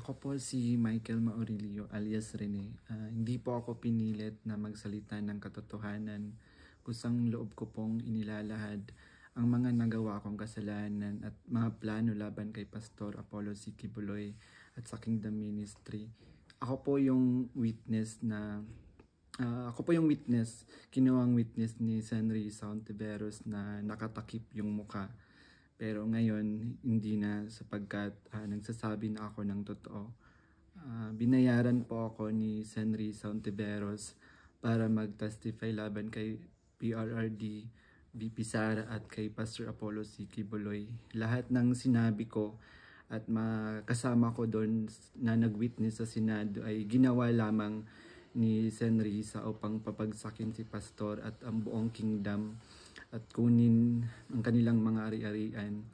Ako po si Michael Maurilio alias Rene. Hindi po ako pinilit na magsalita ng katotohanan. Kusang loob ko pong inilalahad ang mga nagawa kong kasalanan at mga plano laban kay Pastor Apollo C. Kibuloy at sa Kingdom Ministry. Ako po yung witness kinuwang witness ni Senry Sauntiveros na nakatakip yung muka. Pero ngayon, hindi na sapagkat nagsasabi na ako ng totoo. Binayaran po ako ni Senry Sauntiveros para mag-testify laban kay PRRD, VP Sara at kay Pastor Apollo C. Kibuloy. Lahat ng sinabi ko at kasama ko doon na nag-witness sa Senado ay ginawa lamang ni Senry sa upang papagsakin si Pastor at ang buong kingdom at kunin ang kanilang mga ari-arian.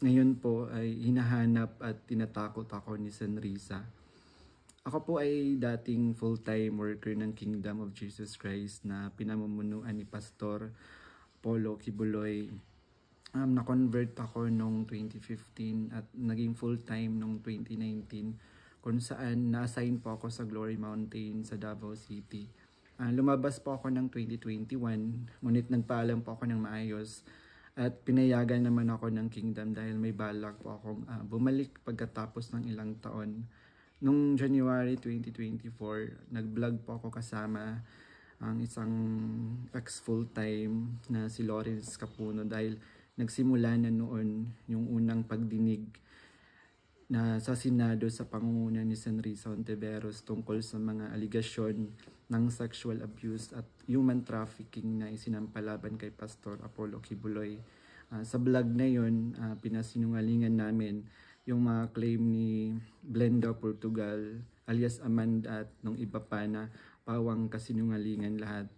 Ngayon po ay hinahanap at tinatakot ako ni Senrisa. Ako po ay dating full-time worker ng Kingdom of Jesus Christ na pinamumunuan ni Pastor Apollo Kibuloy. Na-convert ako noong 2015 at naging full-time noong 2019 kung saan na-assign po ako sa Glory Mountain sa Davao City. Lumabas po ako ng 2021, ngunit nagpaalam po ako ng maayos at pinayagan naman ako ng Kingdom dahil may balak po akong bumalik pagkatapos ng ilang taon. Noong January 2024, nag-vlog po ako kasama ang isang ex-full-time na si Lawrence Capuno dahil nagsimula na noon yung unang pagdinig na sa Senado sa pangunguna ni Senry Sauntiveros tungkol sa mga aligasyon ng sexual abuse at human trafficking na isinampalaban kay Pastor Apollo Kibuloy. Sa vlog na yun, pinasinungalingan namin yung mga claim ni Blenda Portugal alias Amanda at nung iba pa na pawang kasinungalingan lahat.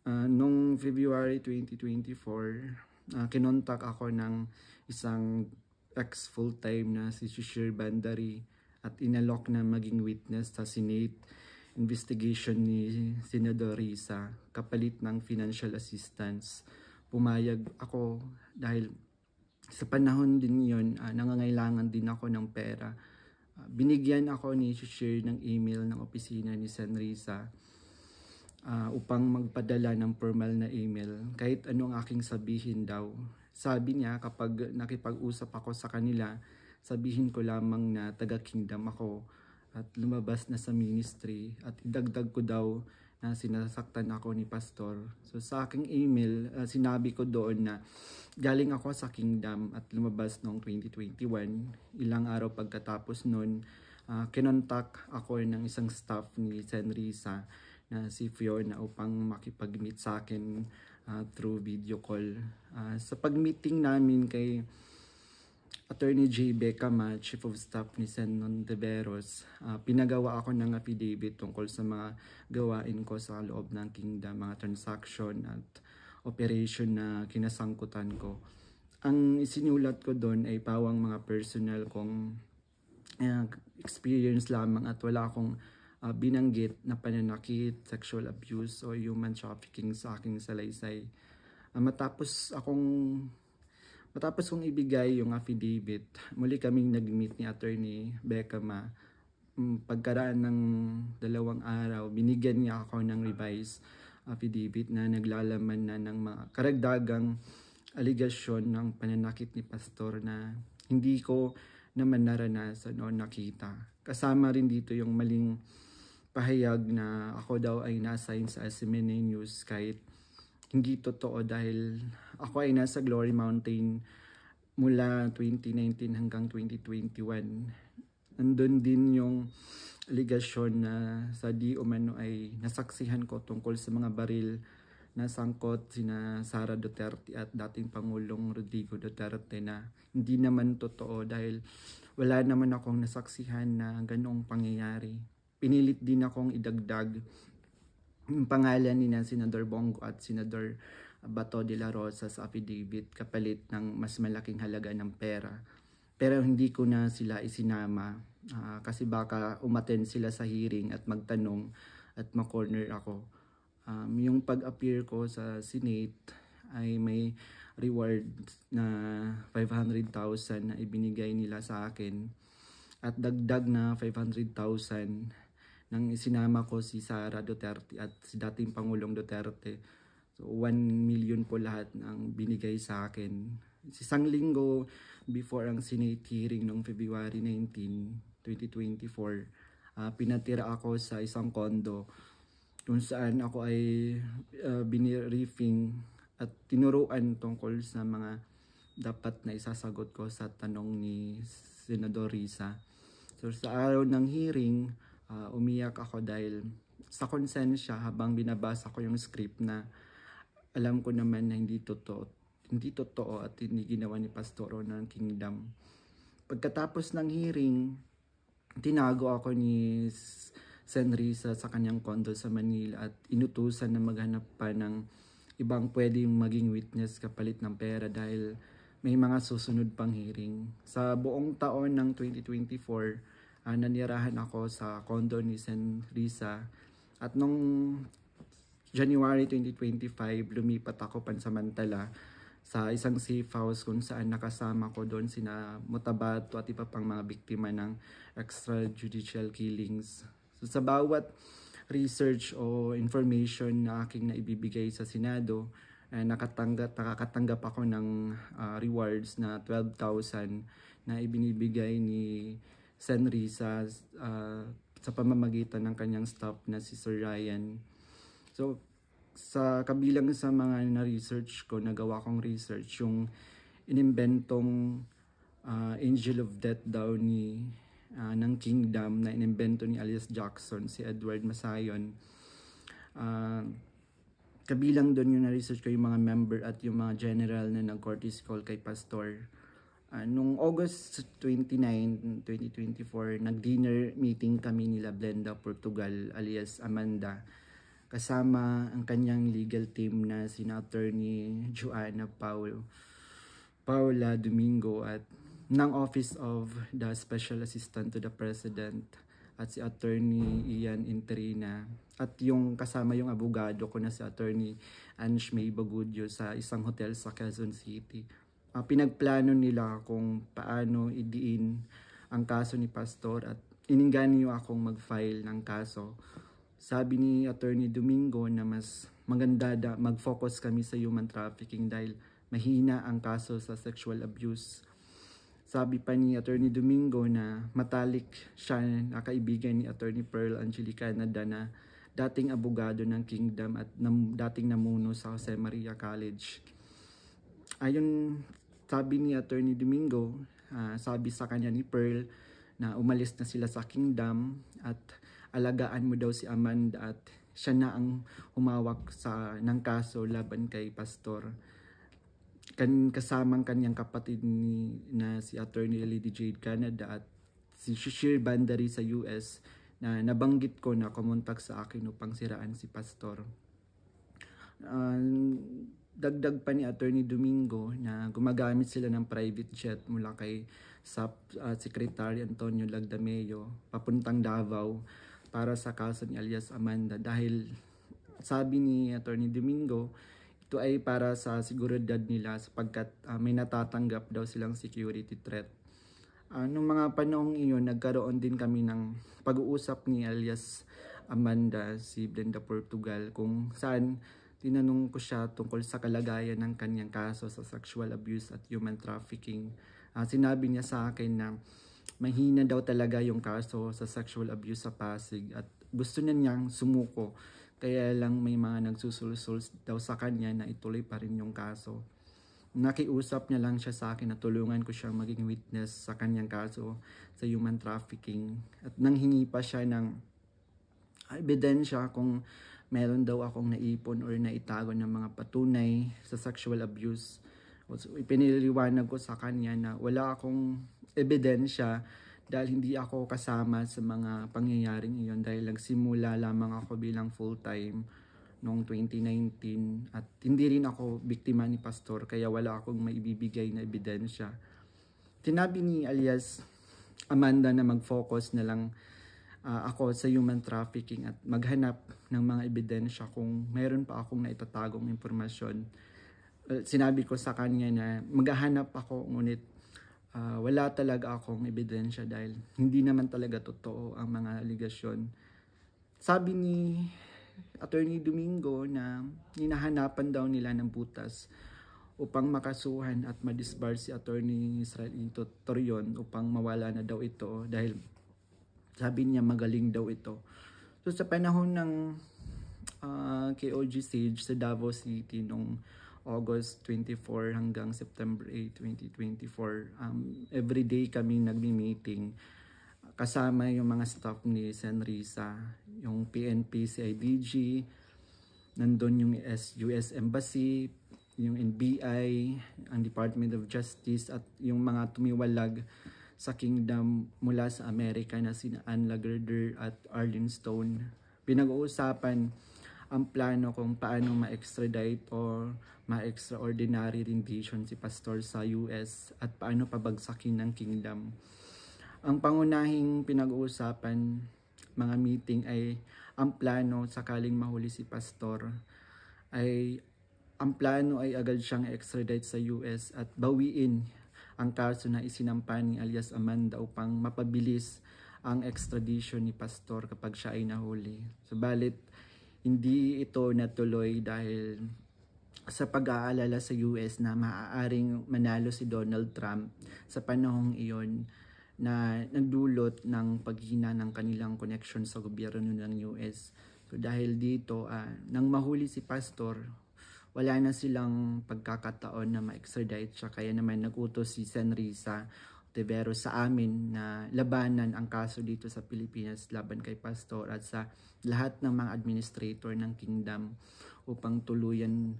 Noong February 2024, kinontak ako ng isang ex-full-time na si Shishir Bandari at inalok na maging witness sa Senate investigation ni Senador Risa kapalit ng financial assistance. Pumayag ako dahil sa panahon din yun, nangangailangan din ako ng pera. Binigyan ako ni Shishir ng email ng opisina ni Sen Risa upang magpadala ng formal na email kahit anong aking sabihin daw. Sabi niya kapag nakipag-usap ako sa kanila, sabihin ko lamang na taga-kingdom ako at lumabas na sa ministry at idagdag ko daw na sinasaktan ako ni Pastor. So sa aking email, sinabi ko doon na galing ako sa kingdom at lumabas noong 2021. Ilang araw pagkatapos noon, kinontak ako ng isang staff ni Senrisa na si Fiona upang makipag-meet sa akin through video call. Sa pag-meeting namin kay Attorney J. Becama, Chief of Staff ni Sen. Sauntiveros, pinagawa ako ng affidavit tungkol sa mga gawain ko sa loob ng kingdom, mga transaction at operation na kinasangkutan ko. Ang isinulat ko doon ay pawang mga personal kong experience lamang at wala akong binanggit na pananakit, sexual abuse o human trafficking sa aking salaysay. Matapos kong ibigay yung affidavit, muli kaming nag-meet ni Attorney Becama. Pagkaraan ng 2 araw, binigyan niya ako ng revised affidavit na naglalaman na ng mga karagdagang aligasyon ng pananakit ni Pastor na hindi ko naman naranasan o nakita. Kasama rin dito yung maling pahayag na ako daw ay na-assign sa SMNA News kahit hindi totoo dahil ako ay nasa Glory Mountain mula 2019 hanggang 2021. Nandun din yung aligasyon na sa di umano ay nasaksihan ko tungkol sa mga baril na sangkot sina Sara Duterte at dating Pangulong Rodrigo Duterte na hindi naman totoo dahil wala naman akong nasaksihan na ganong pangyayari. Pinilit din akong idagdag yung pangalan ni Senador Bongo at Senador Bato de la Rosa sa affidavit kapalit ng mas malaking halaga ng pera. Pero hindi ko na sila isinama kasi baka umattend sila sa hearing at magtanong at ma-corner ako. Yung pag-appear ko sa Senate ay may reward na 500,000 na ibinigay nila sa akin. at dagdag na 500,000 nang isinama ko si Sara Duterte at si dating Pangulong Duterte. So 1 million po lahat ng binigay sa akin. Isang linggo before ang Senate hearing noong February 19, 2024, pinatira ako sa isang condo kung saan ako ay biniriefing at tinuruan tungkol sa mga dapat na isasagot ko sa tanong ni Senador Risa. So sa araw ng hearing, umiyak ako dahil sa konsensya habang binabasa ko yung script na alam ko naman na hindi totoo at hindi ginawa ni Pastoro ng Kingdom. Pagkatapos ng hearing, tinago ako ni Sen Risa sa kanyang condo sa Manila at inutusan na maghanap pa ng ibang pwedeng maging witness kapalit ng pera dahil may mga susunod pang hearing. Sa buong taon ng 2024, nanirahan ako sa condo ni Sen Risa at nung January 2025 lumipat ako pansamantala sa isang safe house kung saan nakasama ko doon sina Mutabato at iba pang mga biktima ng extrajudicial killings. So sa bawat research o information na aking naibibigay sa Senado, nakakatanggap ako ng rewards na 12,000 na ibinibigay ni Sen Risa sa pamamagitan ng kanyang staff na si Sir Ryan. So, sa kabilang sa mga na-research ko, nagawa kong research, yung inimbentong Angel of Death daw ng Kingdom na inimbento ni alias Jackson, si Edward Masayon. Kabilang doon yung na-research ko yung mga member at yung mga general na nag-courtesy call kay Pastor. Nung August 29, 2024, nag-dinner meeting kami nila Blenda Portugal alias Amanda kasama ang kanyang legal team na sina Attorney Joanna Paula Domingo at ng Office of the Special Assistant to the President at si Attorney Ian Interina at yung kasama yung abogado ko na si Attorney Ange May Bagudio sa isang hotel sa Quezon City. Pinagplano nila kung paano idiin ang kaso ni Pastor at ininganyo akong mag-file ng kaso. Sabi ni Attorney Domingo na mas maganda mag-focus kami sa human trafficking dahil mahina ang kaso sa sexual abuse. Sabi pa ni Attorney Domingo na matalik siya na kaibigan ni Attorney Pearl Angelica Canada na dating abogado ng Kingdom at dating namuno sa Jose Maria College. Ayon sabi ni Attorney Domingo, sabi sa kanya ni Pearl na umalis na sila sa Kingdom at alagaan mo daw si Amanda at siya na ang humawak ng kaso laban kay Pastor. Kasamang kanyang kapatid na si Attorney Lady Jade Canada at si Shishir Bandari sa US na nabanggit ko na kumontak sa akin upang siraan si Pastor. Dagdag pa ni Attorney Domingo na gumagamit sila ng private jet mula kay Secretary Antonio Lagdameo papuntang Davao para sa kaso ni alias Amanda dahil sabi ni Attorney Domingo ito ay para sa seguridad nila sapagkat may natatanggap daw silang security threat. Noong mga panahong iyon, nagkaroon din kami ng pag-uusap ni alias Amanda, si Blenda Portugal, kung saan tinanong ko siya tungkol sa kalagayan ng kanyang kaso sa sexual abuse at human trafficking. Sinabi niya sa akin na mahina daw talaga yung kaso sa sexual abuse sa Pasig at gusto niya niyang sumuko. Kaya lang may mga nagsusulsul daw sa kanya na ituloy pa rin yung kaso. Nakiusap niya lang siya sa akin na tulungan ko siyang maging witness sa kanyang kaso sa human trafficking. At nanghingi pa siya ng ebidensya kung meron daw akong naipon or naitago ng mga patunay sa sexual abuse. So, ipiniliwanag ko sa kanya na wala akong ebidensya dahil hindi ako kasama sa mga pangyayaring iyon dahil nagsimula lamang ako bilang full-time noong 2019 at hindi rin ako biktima ni Pastor kaya wala akong maibibigay na ebidensya. Tinabi ni alias Amanda na mag-focus na lang ako sa human trafficking at maghanap ng mga ebidensya kung mayroon pa akong naitatagong impormasyon. Sinabi ko sa kanya na maghahanap ako ngunit wala talaga akong ebidensya dahil hindi naman talaga totoo ang mga aligasyon. Sabi ni Attorney Domingo na hinahanapan daw nila ng butas upang makasuhan at madisbar si Attorney Israelito Torion upang mawala na daw ito dahil sabi niya magaling daw ito. So sa panahon ng KOG Sage sa Davao City noong August 24 hanggang September 8, 2024, everyday kami nagmi-meeting kasama yung mga staff ni Sen. Risa, yung PNP, CIDG, nandun yung US Embassy, yung NBI, ang Department of Justice at yung mga tumiwalag sa kingdom mula sa Amerika na sina Ann Lagerder at Arlene Stone. Pinag-uusapan ang plano kung paano ma-extradite or ma-extraordinary rendition si Pastor sa US at paano pabagsakin ng kingdom. Ang pangunahing pinag-uusapan mga meeting ay ang plano sakaling mahuli si Pastor ay ang plano ay agad siyang extradite sa US at bawiin ang kaso na isinampa ni alias Amanda upang mapabilis ang extradition ni Pastor kapag siya ay nahuli. Subalit, hindi ito natuloy dahil sa pag-aalala sa US na maaaring manalo si Donald Trump sa panahong iyon na nagdulot ng paghina ng kanilang connection sa gobyerno ng US. So dahil dito, nang mahuli si Pastor, wala na silang pagkakataon na ma-extradite siya. Kaya naman nag-utos si Sen. Risa Ontiveros sa amin na labanan ang kaso dito sa Pilipinas laban kay Pastor at sa lahat ng mga administrator ng kingdom upang tuluyang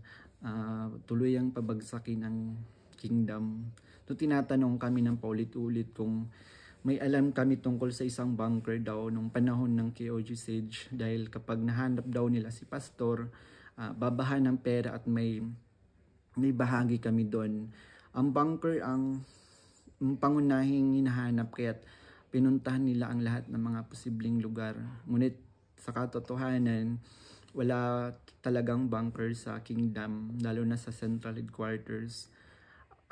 pabagsakin ang kingdom. So tinatanong kami ng paulit-ulit kung may alam kami tungkol sa isang bunker daw nung panahon ng KOG Sage dahil kapag nahanap daw nila si Pastor, babahan ng pera at may bahagi kami doon. Ang bunker ang pangunahing hinahanap kaya't pinuntahan nila ang lahat ng mga posibleng lugar. Ngunit sa katotohanan, wala talagang bunker sa kingdom, lalo na sa central headquarters.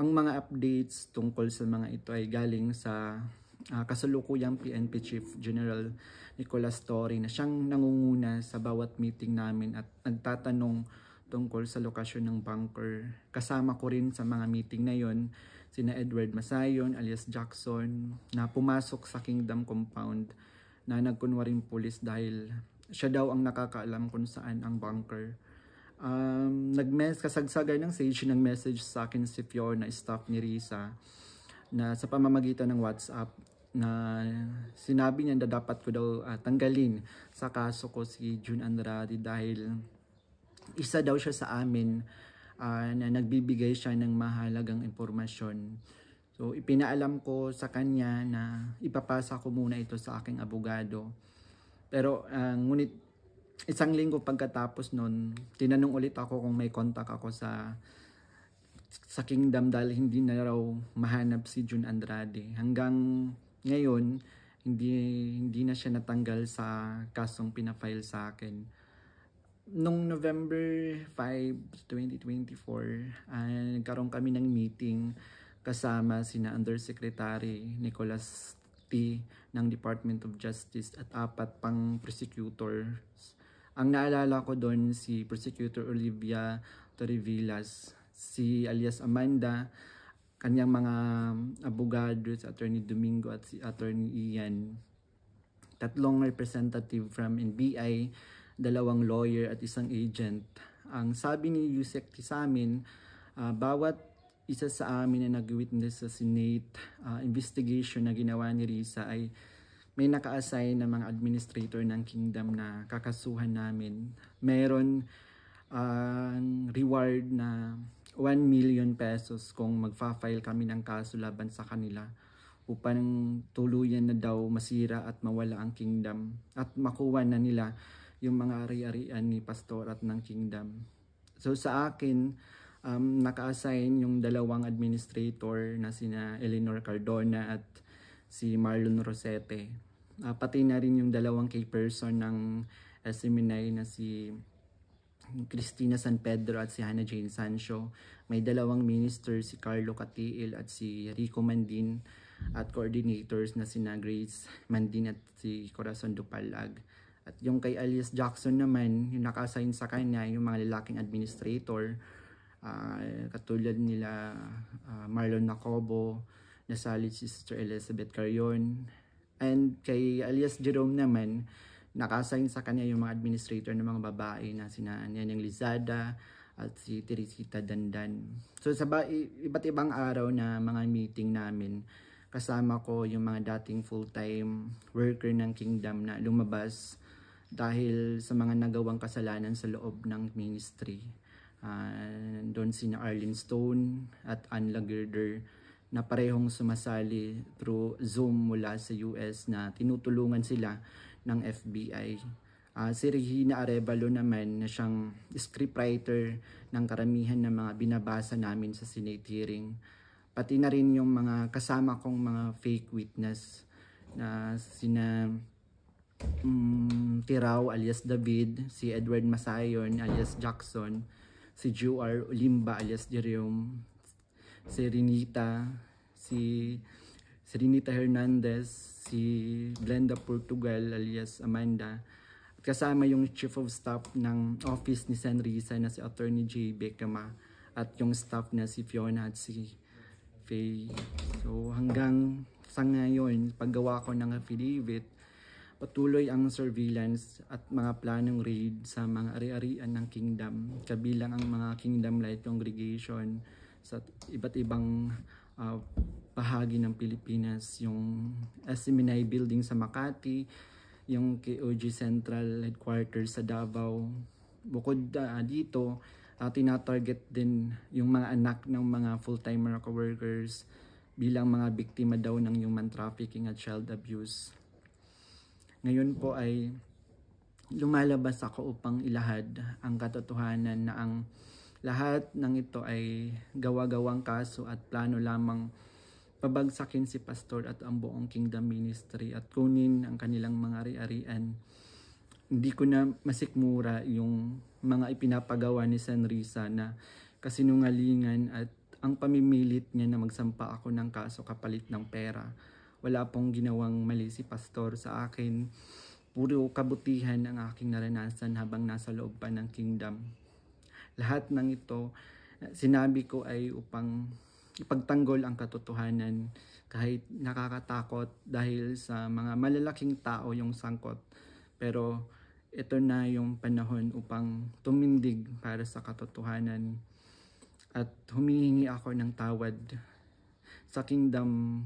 Ang mga updates tungkol sa mga ito ay galing sa kasalukuyang PNP Chief General Nicolas Torre na siyang nangunguna sa bawat meeting namin at nagtatanong tungkol sa lokasyon ng bunker. Kasama ko rin sa mga meeting na yon sina Edward Masayon alias Jackson na pumasok sa Kingdom Compound na nagkunwaring pulis dahil siya daw ang nakakaalam kung saan ang bunker. Kasagsagan ng Sage ng message sa akin si Fiona, staff ni Risa, na sa pamamagitan ng WhatsApp na sinabi niya na dapat ko daw tanggalin sa kaso ko si June Andrade dahil isa daw siya sa amin na nagbibigay siya ng mahalagang impormasyon. So ipinaalam ko sa kanya na ipapasa ko muna ito sa aking abogado. Pero ngunit isang linggo pagkatapos nun, tinanong ulit ako kung may contact ako sa kingdom dahil hindi na raw mahanap si June Andrade. Hanggang ngayon, hindi na siya natanggal sa kasong pinafile sa akin. Noong November 5, 2024, nagkaroon kami ng meeting kasama sina Undersecretary Nicolas T. ng Department of Justice at 4 pang prosecutors. Ang naalala ko doon si Prosecutor Olivia Torrevillas, si alias Amanda, kanyang mga abogado, si Attorney Domingo at si Attorney Ian, 3 representative from NBI, 2 lawyer at 1 agent. Ang sabi ni Yusek sa amin, bawat isa sa amin na nag-witness sa Senate investigation na ginawa ni Risa ay may naka-assign na mga administrator ng kingdom na kakasuhan namin. Meron reward na 1 million pesos kung magfa-file kami ng kaso laban sa kanila upang tuluyan na daw masira at mawala ang kingdom at makuha na nila yung mga ari-arian ni Pastor at ng kingdom. So sa akin, naka-assign yung 2 administrator na sina Eleanor Cardona at si Marlon Rosete. Pati na rin yung 2 key person ng SMNI na si Cristina San Pedro at si Hannah Jane Sancho. May dalawang minister, si Carlo Catiil at si Rico Mandin, at coordinators na sina Grace Mandin at si Corazon Dupalag. At yung kay alias Jackson naman, yung naka-assign sa kanya, yung mga lalaking administrator, katulad nila Marlon Nacobo, nasali si Sister Elizabeth Carion. And kay alias Jerome naman, naka-assign sa kanya yung mga administrator ng mga babae na sina Neneng Lizada at si Teresita Dandan. So sa iba't ibang araw na mga meeting namin, kasama ko yung mga dating full-time worker ng Kingdom na lumabas dahil sa mga nagawang kasalanan sa loob ng ministry. Doon sina Arlene Stone at Ann Lagerder na parehong sumasali through Zoom mula sa US na tinutulungan sila ng FBI. Si Regina Arevalo naman na siyang scriptwriter ng karamihan ng mga binabasa namin sa Senate hearing. Pati na rin yung mga kasama kong mga fake witness na sina Tirao alias David, si Edward Masayon alias Jackson, si Juar Olimba alias Jerome, si Renita Hernandez, si Glenda Portugal alias Amanda, at kasama yung Chief of Staff ng Office ni San Risa na si Attorney J. Becama, at yung staff na si Fiona at si Faye. So hanggang sa ngayon, paggawa ko ng affidavit, patuloy ang surveillance at mga planong raid sa mga ari-arian ng Kingdom, kabilang ang mga Kingdom Light Congregation sa iba't ibang bahagi ng Pilipinas, yung SMNI building sa Makati, yung KOG Central Headquarters sa Davao. Bukod dito, tinatarget din yung mga anak ng mga full-time workers bilang mga biktima daw ng human trafficking at child abuse. Ngayon po ay lumalabas ako upang ilahad ang katotohanan na ang lahat ng ito ay gawa-gawang kaso at plano lamang pabagsakin si Pastor at ang buong Kingdom Ministry at kunin ang kanilang mga ari-arian. Hindi ko na masikmura yung mga ipinapagawa ni San Risa na kasinungalingan at ang pamimilit niya na magsampa ako ng kaso kapalit ng pera. Wala pong ginawang mali si Pastor sa akin. Puro kabutihan ang aking naranasan habang nasa loob pa ng Kingdom. Lahat ng ito, sinabi ko ay upang ipagtanggol ang katotohanan kahit nakakatakot dahil sa mga malalaking tao yung sangkot. Pero ito na yung panahon upang tumindig para sa katotohanan at humihingi ako ng tawad sa Kingdom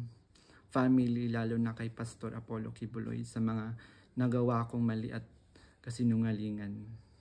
family, lalo na kay Pastor Apollo Kibuloy sa mga nagawa kong mali at kasinungalingan.